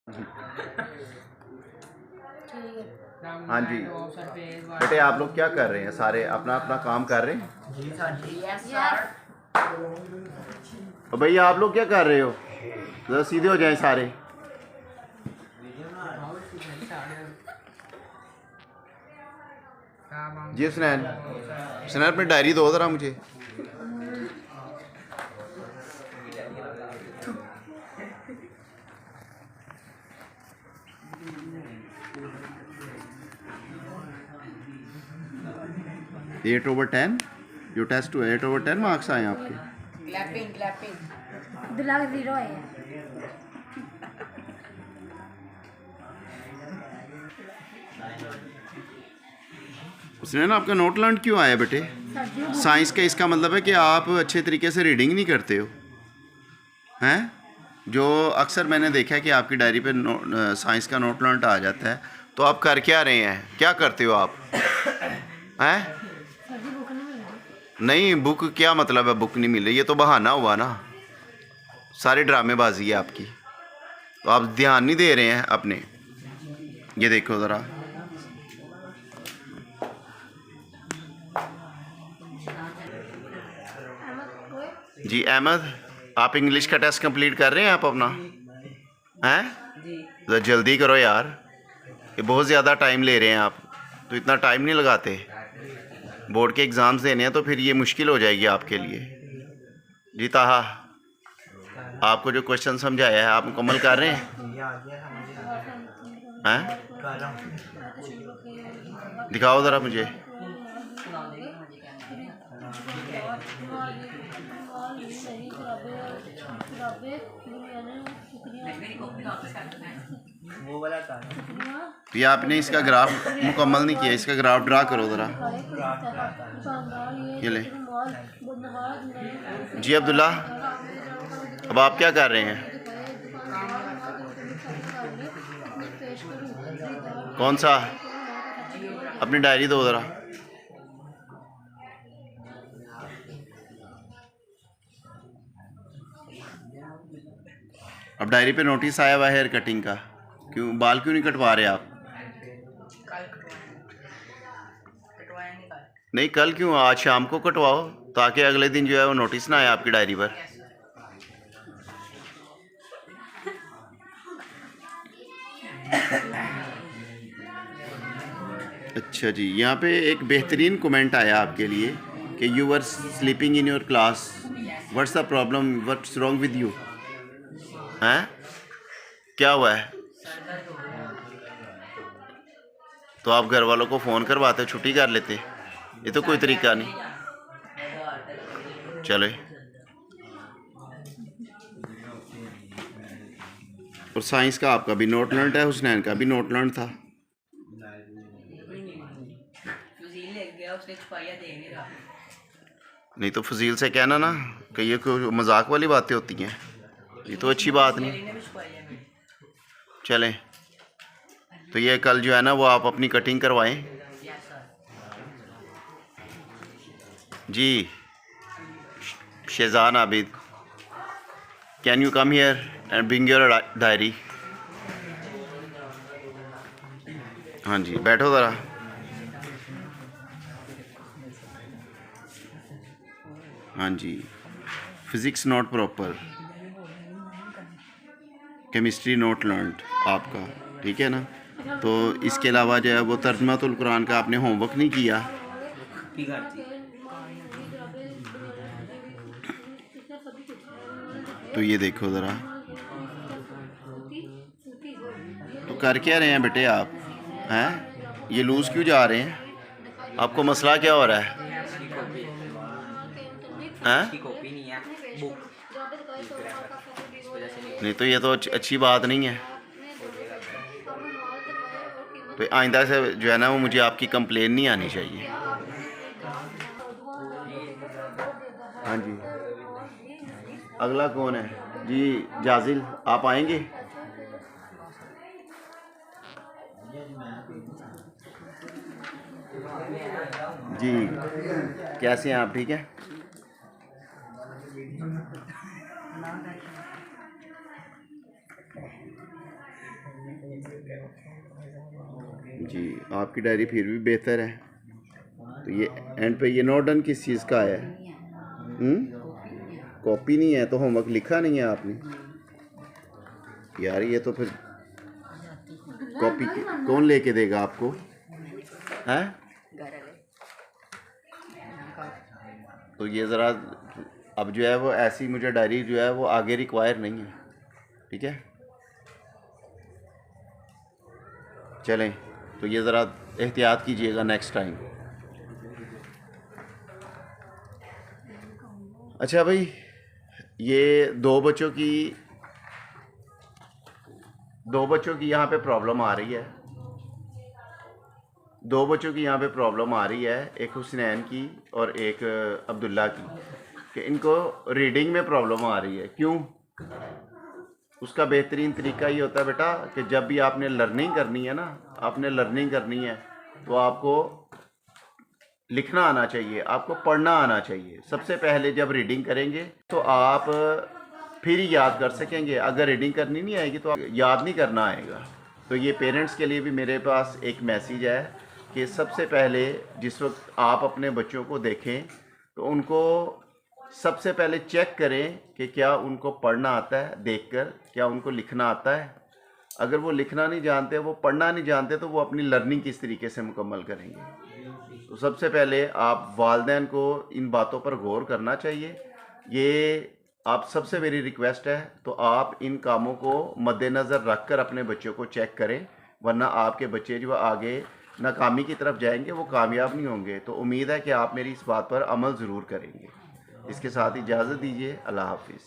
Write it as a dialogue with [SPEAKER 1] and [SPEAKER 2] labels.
[SPEAKER 1] हाँ जी बेटे, आप लोग क्या कर रहे हैं? सारे अपना अपना काम कर रहे हैं? तो भैया आप लोग क्या कर रहे हो? जरा सीधे हो जाएं सारे। जी सुनैन, सुनैन अपनी डायरी दो ज़रा मुझे। एट ओवर 10 जो टेस्ट हुआ 8/10 मार्क्स आए आपके।
[SPEAKER 2] दिलाग 0 है।
[SPEAKER 1] उसने ना आपका नोट लर्न क्यों आया बेटे? साइंस का इसका मतलब है कि आप अच्छे तरीके से रीडिंग नहीं करते हो हैं। जो अक्सर मैंने देखा है कि आपकी डायरी पे साइंस का नोट लर्न आ जाता है। तो आप कर क्या रहे हैं? क्या करते हो आप हैं? नहीं, बुक क्या मतलब है बुक नहीं मिल रही? ये तो बहाना हुआ ना, सारी ड्रामेबाजी है आपकी। तो आप ध्यान नहीं दे रहे हैं अपने। ये देखो ज़रा, जी अहमद, आप इंग्लिश का टेस्ट कंप्लीट कर रहे हैं आप अपना हैं? ज़रा जल्दी करो यार, ये बहुत ज़्यादा टाइम ले रहे हैं आप। तो इतना टाइम नहीं लगाते। बोर्ड के एग्ज़ाम्स देने हैं तो फिर ये मुश्किल हो जाएगी आपके लिए। जी ताहा, आपको जो क्वेश्चन समझाया है आप मुकम्मल कर रहे हैं? दिखाओ ज़रा मुझे। ये आपने इसका ग्राफ मुकम्मल नहीं किया, इसका ग्राफ ड्रा करो ज़रा। ये ले जी अब्दुल्ला, अब आप क्या कर रहे हैं? कौन सा? अपनी डायरी दो ज़रा। अब डायरी पे नोटिस आया हुआ है हेयर कटिंग का, क्यों बाल क्यों नहीं कटवा रहे आप? नहीं कल क्यों, आज शाम को कटवाओ ताकि अगले दिन जो है वो नोटिस ना आए आपकी डायरी पर। अच्छा जी, यहाँ पे एक बेहतरीन कमेंट आया आपके लिए कि you were sleeping in your class, what's the problem, what's wrong with you? हैं, क्या हुआ है? तो आप घर वालों को फ़ोन करवाते, छुट्टी कर लेते। ये तो कोई तरीका नहीं। चले, और साइंस का आपका भी नोट लर्न है, हुसनैन का भी नोट लर्न था। नहीं तो फजील से कहना ना कि ये कोई मजाक वाली बातें होती हैं, ये तो अच्छी बात नहीं। चलें, तो ये कल जो है ना वो आप अपनी कटिंग करवाएं। जी Shezan Abid, can you come here and bring your diary? हाँ जी, बैठो ज़रा। हाँ जी, physics not proper, chemistry not learned आपका, ठीक है ना? तो इसके अलावा जो है वो तर्जुमातुल कुरान का आपने होमवर्क नहीं किया। तो ये देखो ज़रा, तो कर क्या रहे हैं बेटे आप हैं? ये लूज़ क्यों जा रहे हैं? आपको मसला क्या हो रहा है? हैं? नहीं तो ये तो अच्छी बात नहीं है। तो आइंदा से जो है ना वो मुझे आपकी कंप्लेन नहीं आनी चाहिए। हाँ जी, अगला कौन है? जी जाजिल, आप आएंगे? जी कैसे हैं आप? ठीक है। जी, आपकी डायरी फिर भी बेहतर है। तो ये एंड पे ये नोट डन किस चीज़ का है? कॉपी नहीं है तो होमवर्क लिखा नहीं है आपने? यार ये तो फिर कॉपी कौन लेके देगा आपको? हैं? तो ये ज़रा अब जो है वो ऐसी मुझे डायरी जो है वो आगे रिक्वायर नहीं है, ठीक है? चलें, तो ये ज़रा एहतियात कीजिएगा नेक्स्ट टाइम। अच्छा भाई, ये दो बच्चों की यहाँ पे प्रॉब्लम आ रही है। दो बच्चों की यहाँ पे प्रॉब्लम आ रही है, एक हुसनैन की और एक अब्दुल्ला की, कि इनको रीडिंग में प्रॉब्लम आ रही है। क्यों? उसका बेहतरीन तरीका ये होता है बेटा कि जब भी आपने लर्निंग करनी है ना, आपने लर्निंग करनी है तो आपको लिखना आना चाहिए, आपको पढ़ना आना चाहिए। सबसे पहले जब रीडिंग करेंगे तो आप फिर ही याद कर सकेंगे। अगर रीडिंग करनी नहीं आएगी तो आप याद नहीं करना आएगा। तो ये पेरेंट्स के लिए भी मेरे पास एक मैसेज है कि सबसे पहले जिस वक्त आप अपने बच्चों को देखें तो उनको सबसे पहले चेक करें कि क्या उनको पढ़ना आता है, देखकर क्या उनको लिखना आता है। अगर वो लिखना नहीं जानते, वो पढ़ना नहीं जानते, तो वो अपनी लर्निंग किस तरीके से मुकम्मल करेंगे। तो सबसे पहले आप वालिदैन को इन बातों पर गौर करना चाहिए। ये आप सबसे मेरी रिक्वेस्ट है, तो आप इन कामों को मद्देनज़र रख कर अपने बच्चों को चेक करें, वरना आपके बच्चे जो आगे नाकामी की तरफ जाएंगे वो कामयाब नहीं होंगे। तो उम्मीद है कि आप मेरी इस बात पर अमल ज़रूर करेंगे। इसके साथ इजाज़त दीजिए। अल्लाह हाफिज़।